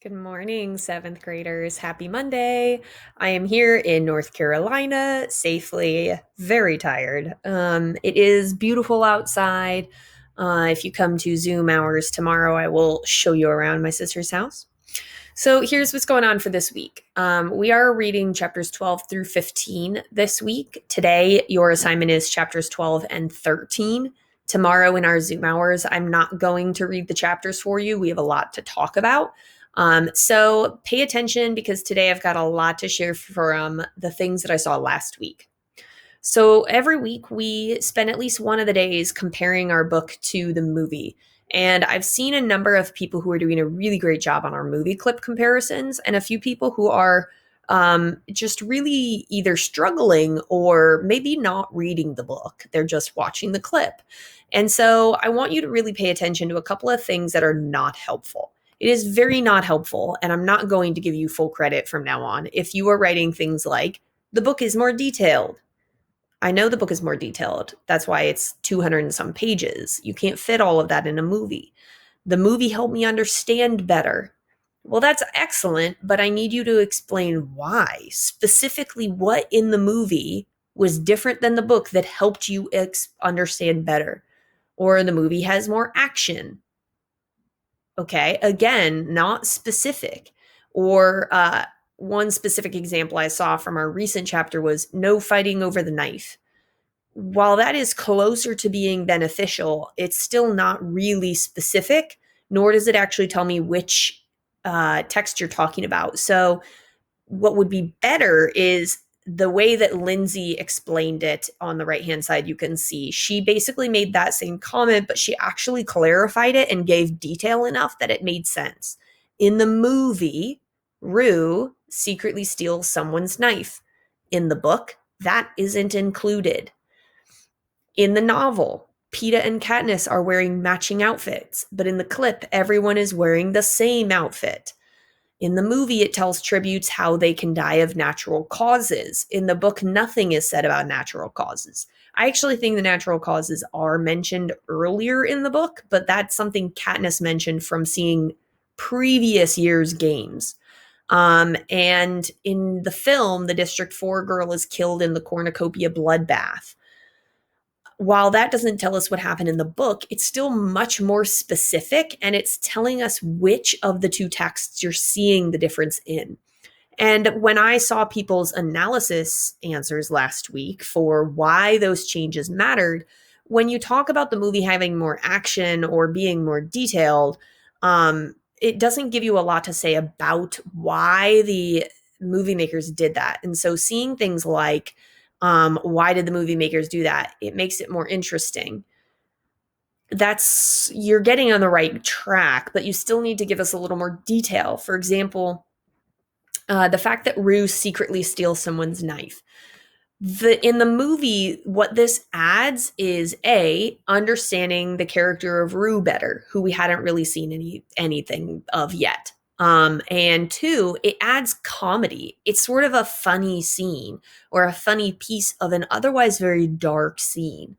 Good morning, seventh graders. Happy Monday. I am here in North Carolina, safely, very tired. It is beautiful outside. If you come to Zoom hours tomorrow, I will show you around my sister's house. So here's what's going on for this week. We are reading chapters 12 through 15 this week. Today, your assignment is chapters 12 and 13. Tomorrow, in our Zoom hours, I'm not going to read the chapters for you. We have a lot to talk about. So pay attention because today I've got a lot to share from the things that I saw last week. So every week we spend at least one of the days comparing our book to the movie. And I've seen a number of people who are doing a really great job on our movie clip comparisons, and a few people who are just really either struggling or maybe not reading the book. They're just watching the clip. And so I want you to really pay attention to a couple of things that are not helpful. It is very not helpful, and I'm not going to give you full credit from now on if you are writing things like, the book is more detailed. I know the book is more detailed. That's why it's 200 and some pages. You can't fit all of that in a movie. The movie helped me understand better. Well, that's excellent, but I need you to explain why. Specifically, what in the movie was different than the book that helped you understand better? Or the movie has more action. Okay, again, not specific. Or one specific example I saw from our recent chapter was no fighting over the knife. While that is closer to being beneficial, it's still not really specific, nor does it actually tell me which text you're talking about. So, what would be better is the way that Lindsay explained it on the right hand side. You can see she basically made that same comment, but she actually clarified it and gave detail enough that it made sense. In the movie, Rue secretly steals someone's knife. In the book, that isn't included. In the novel, Peeta and Katniss are wearing matching outfits, but in the clip, everyone is wearing the same outfit. In the movie, it tells tributes how they can die of natural causes. In the book, nothing is said about natural causes. I actually think the natural causes are mentioned earlier in the book, but that's something Katniss mentioned from seeing previous year's games. And in the film, the District 4 girl is killed in the cornucopia bloodbath. While that doesn't tell us what happened in the book, it's still much more specific, and it's telling us which of the two texts you're seeing the difference in. And when I saw people's analysis answers last week for why those changes mattered, when you talk about the movie having more action or being more detailed, it doesn't give you a lot to say about why the movie makers did that. And so seeing things like, why did the movie makers do that? It makes it more interesting. You're getting on the right track, but you still need to give us a little more detail. For example, the fact that Rue secretly steals someone's knife. In the movie, what this adds is understanding the character of Rue better, who we hadn't really seen anything of yet. And two, it adds comedy. It's sort of a funny scene or a funny piece of an otherwise very dark scene.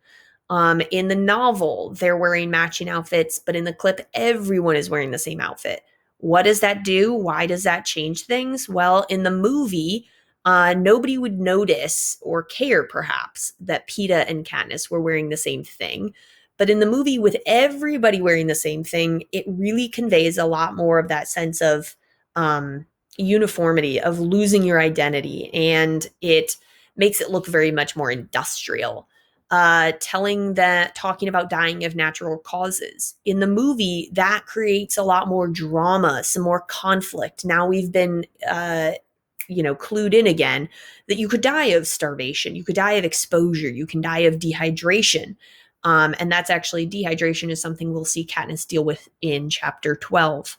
In the novel, they're wearing matching outfits, but in the clip, everyone is wearing the same outfit. What does that do? Why does that change things? Well, in the movie, nobody would notice or care, perhaps, that Peeta and Katniss were wearing the same thing. But in the movie, with everybody wearing the same thing, it really conveys a lot more of that sense of uniformity, of losing your identity, and it makes it look very much more industrial. Talking about dying of natural causes. In the movie, that creates a lot more drama, some more conflict. Now we've been, clued in again that you could die of starvation, you could die of exposure, you can die of dehydration. And that's actually, dehydration is something we'll see Katniss deal with in chapter 12.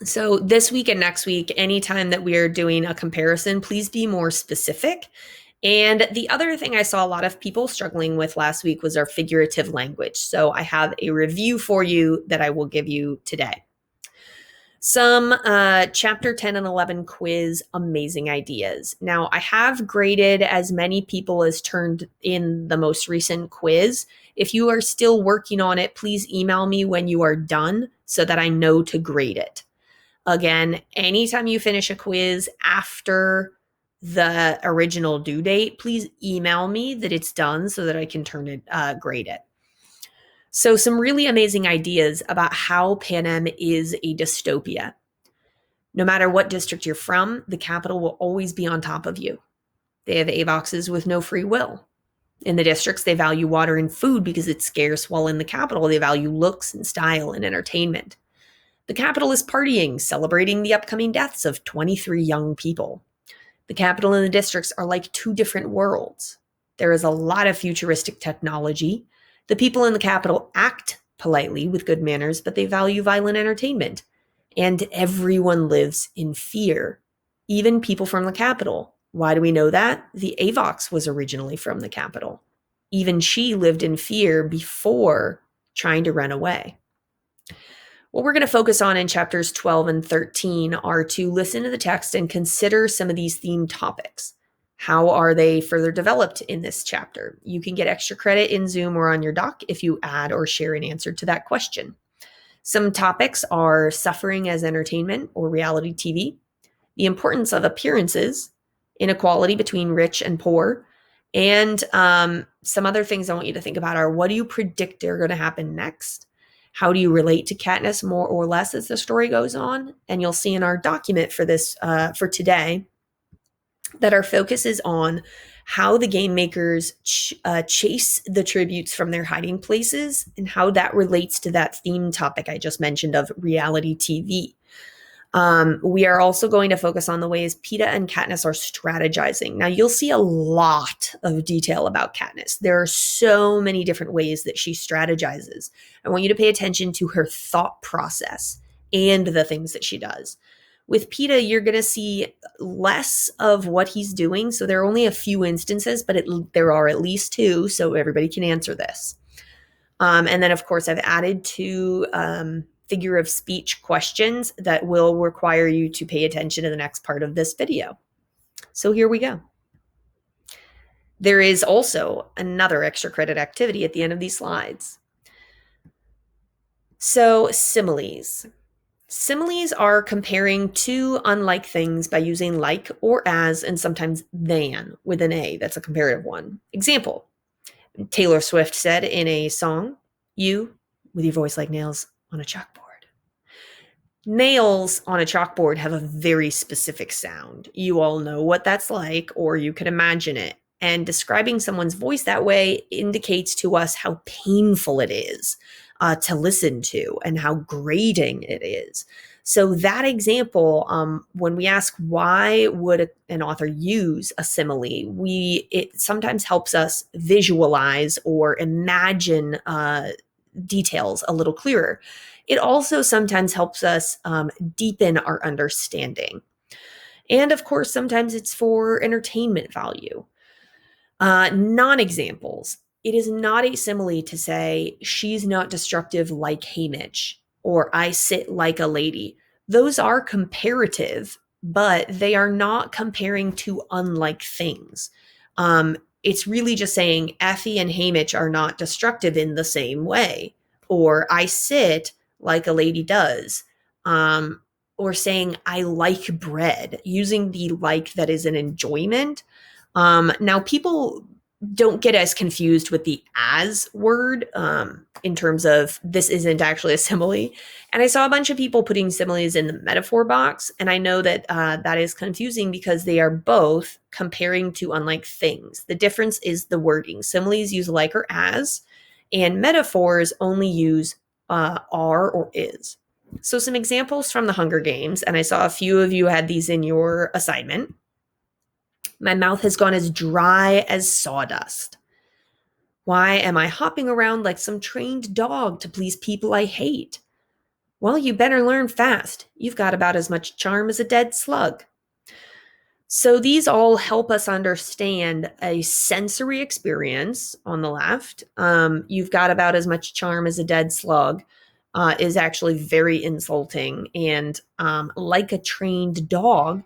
So this week and next week, anytime that we are doing a comparison, please be more specific. And the other thing I saw a lot of people struggling with last week was our figurative language. So I have a review for you that I will give you today. Some chapter 10 and 11 quiz amazing ideas. Now, I have graded as many people as turned in the most recent quiz. If you are still working on it, please email me when you are done so that I know to grade it. Again, anytime you finish a quiz after the original due date, please email me that it's done so that I can grade it. So some really amazing ideas about how Panem is a dystopia. No matter what district you're from, the capital will always be on top of you. They have AVOXs with no free will. In the districts, they value water and food because it's scarce, while in the capital, they value looks and style and entertainment. The capital is partying, celebrating the upcoming deaths of 23 young people. The capital and the districts are like two different worlds. There is a lot of futuristic technology. The people in the capital act politely with good manners, but they value violent entertainment. And everyone lives in fear, even people from the capital. Why do we know that? The AVOX was originally from the capital. Even she lived in fear before trying to run away. What we're going to focus on in chapters 12 and 13 are to listen to the text and consider some of these themed topics. How are they further developed in this chapter? You can get extra credit in Zoom or on your doc if you add or share an answer to that question. Some topics are suffering as entertainment or reality TV, the importance of appearances, inequality between rich and poor, and some other things I want you to think about are, what do you predict are going to happen next? How do you relate to Katniss more or less as the story goes on? And you'll see in our document for this for today that our focus is on how the game makers chase the tributes from their hiding places and how that relates to that theme topic I just mentioned of reality TV. We are also going to focus on the ways Peeta and Katniss are strategizing. Now, you'll see a lot of detail about Katniss. There are so many different ways that she strategizes. I want you to pay attention to her thought process and the things that she does. With Peeta, you're going to see less of what he's doing. So there are only a few instances, but there are at least two, so everybody can answer this. And then, of course, I've added two figure of speech questions that will require you to pay attention to the next part of this video. So here we go. There is also another extra credit activity at the end of these slides. So similes. Similes are comparing two unlike things by using like or as and sometimes than with an A. That's a comparative one. Example, Taylor Swift said in a song, "You, with your voice like nails on a chalkboard." Nails on a chalkboard have a very specific sound. You all know what that's like, or you can imagine it. And describing someone's voice that way indicates to us how painful it is to listen to and how grating it is. So that example, when we ask why would an author use a simile, it sometimes helps us visualize or imagine details a little clearer. It also sometimes helps us deepen our understanding. And of course, sometimes it's for entertainment value. Non-examples. It is not a simile to say, she's not destructive like Haymitch, or I sit like a lady. Those are comparative, but they are not comparing two unlike things. It's really just saying Effie and Haymitch are not destructive in the same way, or I sit like a lady does, or saying I like bread, using the like that is an enjoyment. Now, people don't get as confused with the as word in terms of this isn't actually a simile. And I saw a bunch of people putting similes in the metaphor box. And I know that that is confusing because they are both comparing to unlike things. The difference is the wording. Similes use like or as, and metaphors only use are or is. So some examples from the Hunger Games, and I saw a few of you had these in your assignment. My mouth has gone as dry as sawdust. Why am I hopping around like some trained dog to please people I hate? Well, you better learn fast. You've got about as much charm as a dead slug. So these all help us understand a sensory experience on the left. You've got about as much charm as a dead slug is actually very insulting. And like a trained dog,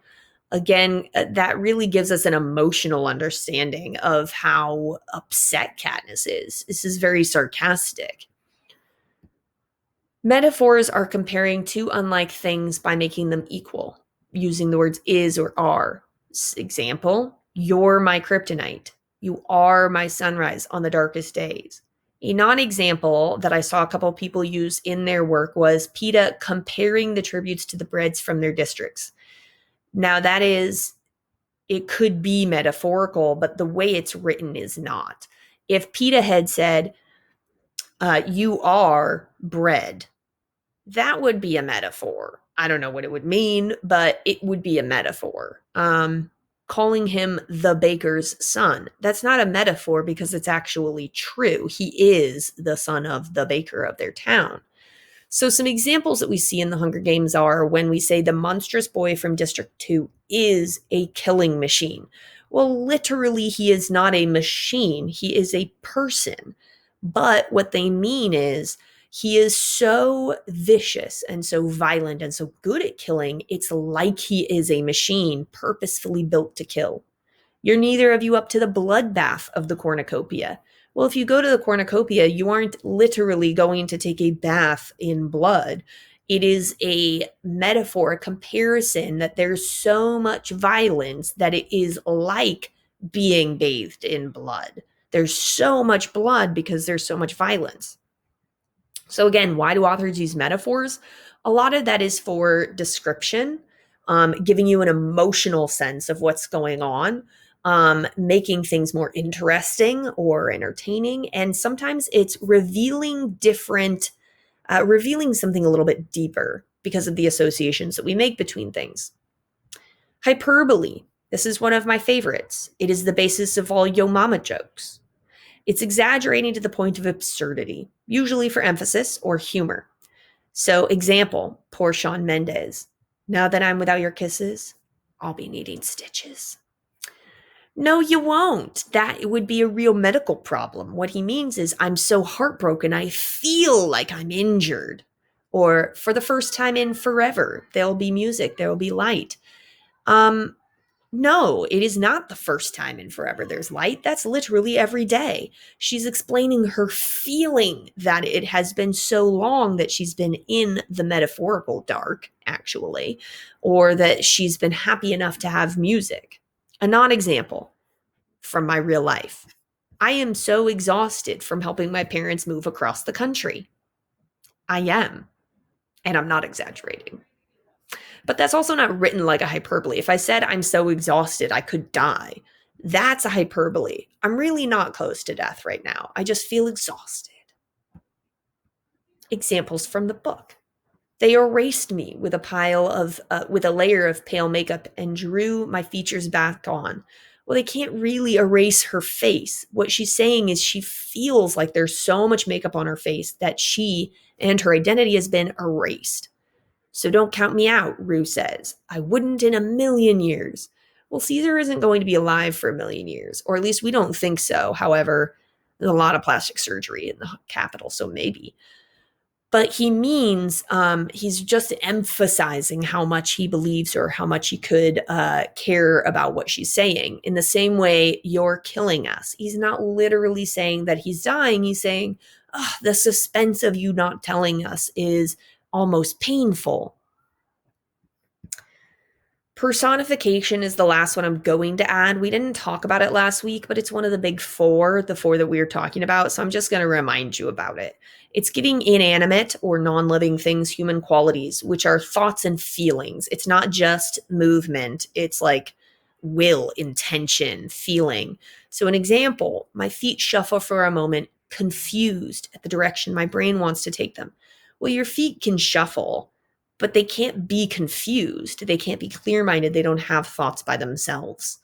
again, that really gives us an emotional understanding of how upset Katniss is. This is very sarcastic. Metaphors are comparing two unlike things by making them equal, using the words is or are. Example, you're my kryptonite. You are my sunrise on the darkest days. A non example that I saw a couple of people use in their work was PETA comparing the tributes to the Breads from their districts. Now, that is, it could be metaphorical, but the way it's written is not. If PETA had said, you are bread, that would be a metaphor. I don't know what it would mean, but it would be a metaphor. Calling him the baker's son, that's not a metaphor because it's actually true. He is the son of the baker of their town. So, some examples that we see in the Hunger Games are when we say the monstrous boy from District 2 is a killing machine. Well, literally, he is not a machine, he is a person. But what they mean is he is so vicious and so violent and so good at killing, it's like he is a machine purposefully built to kill. You're neither of you up to the bloodbath of the cornucopia. Well, if you go to the cornucopia, you aren't literally going to take a bath in blood. It is a metaphor, a comparison that there's so much violence that it is like being bathed in blood. There's so much blood because there's so much violence. So, again, why do authors use metaphors? A lot of that is for description, giving you an emotional sense of what's going on, making things more interesting or entertaining. And sometimes it's revealing revealing something a little bit deeper because of the associations that we make between things. Hyperbole. This is one of my favorites. It is the basis of all yo mama jokes. It's exaggerating to the point of absurdity, usually for emphasis or humor. So, example, poor Shawn Mendes. Now that I'm without your kisses, I'll be needing stitches. No, you won't. That would be a real medical problem. What he means is, I'm so heartbroken, I feel like I'm injured. Or, for the first time in forever, there'll be music, there will be light. No, it is not the first time in forever there's light. That's literally every day. She's explaining her feeling that it has been so long that she's been in the metaphorical dark, actually, or that she's been happy enough to have music. A non example from my real life. I am so exhausted from helping my parents move across the country. I am. And I'm not exaggerating. But that's also not written like a hyperbole. If I said I'm so exhausted I could die, that's a hyperbole. I'm really not close to death right now. I just feel exhausted. Examples from the book. They erased me with a layer of pale makeup and drew my features back on. Well, they can't really erase her face. What she's saying is she feels like there's so much makeup on her face that she and her identity has been erased. So don't count me out, Rue says. I wouldn't in a million years. Well, Caesar isn't going to be alive for a million years, or at least we don't think so. However, there's a lot of plastic surgery in the capital, so maybe. But he means he's just emphasizing how much he believes or how much he could care about what she's saying. In the same way, you're killing us. He's not literally saying that he's dying. He's saying, oh, the suspense of you not telling us is almost painful. Personification is the last one I'm going to add. We didn't talk about it last week, but it's one of the big four, the four that we were talking about. So I'm just going to remind you about it. It's giving inanimate or non living things human qualities, which are thoughts and feelings. It's not just movement, it's like will, intention, feeling. So, an example, my feet shuffle for a moment, confused at the direction my brain wants to take them. Well, your feet can shuffle, but they can't be confused. They can't be clear minded. They don't have thoughts by themselves.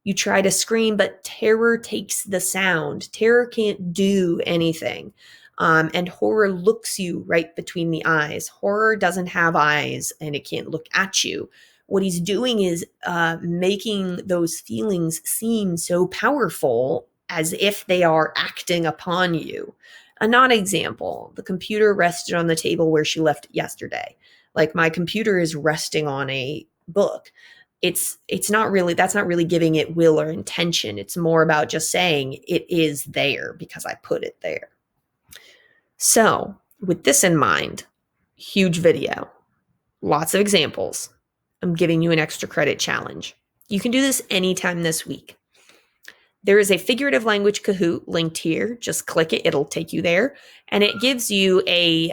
You try to scream, but terror takes the sound. Terror can't do anything. And horror looks you right between the eyes. Horror doesn't have eyes and it can't look at you. What he's doing is making those feelings seem so powerful as if they are acting upon you. A non example, the computer rested on the table where she left it yesterday. Like my computer is resting on a book. It's not really, that's not really giving it will or intention. It's more about just saying it is there because I put it there. So, with this in mind, Huge video, lots of examples. I'm giving you an extra credit challenge. You can do this anytime this week. There is a figurative language Kahoot linked here. Just click it, it'll take you there. And it gives you a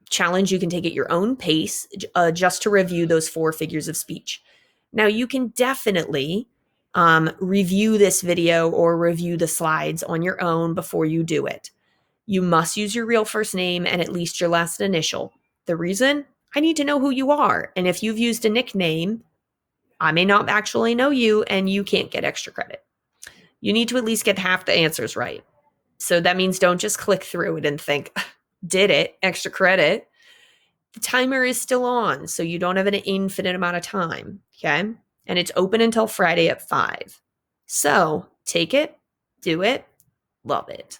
challenge you can take at your own pace just to review those 4 figures of speech. Now, you can definitely review this video or review the slides on your own before you do it. You must use your real first name and at least your last initial. The reason? I need to know who you are. And if you've used a nickname, I may not actually know you and you can't get extra credit. You need to at least get half the answers right. So that means don't just click through it and think, did it, extra credit. The timer is still on, so you don't have an infinite amount of time, okay? And it's open until Friday at 5. So take it, do it, love it.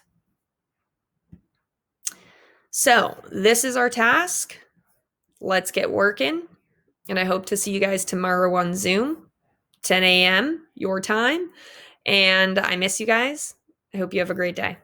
So this is our task. Let's get working. And I hope to see you guys tomorrow on Zoom, 10 a.m. your time. And I miss you guys. I hope you have a great day.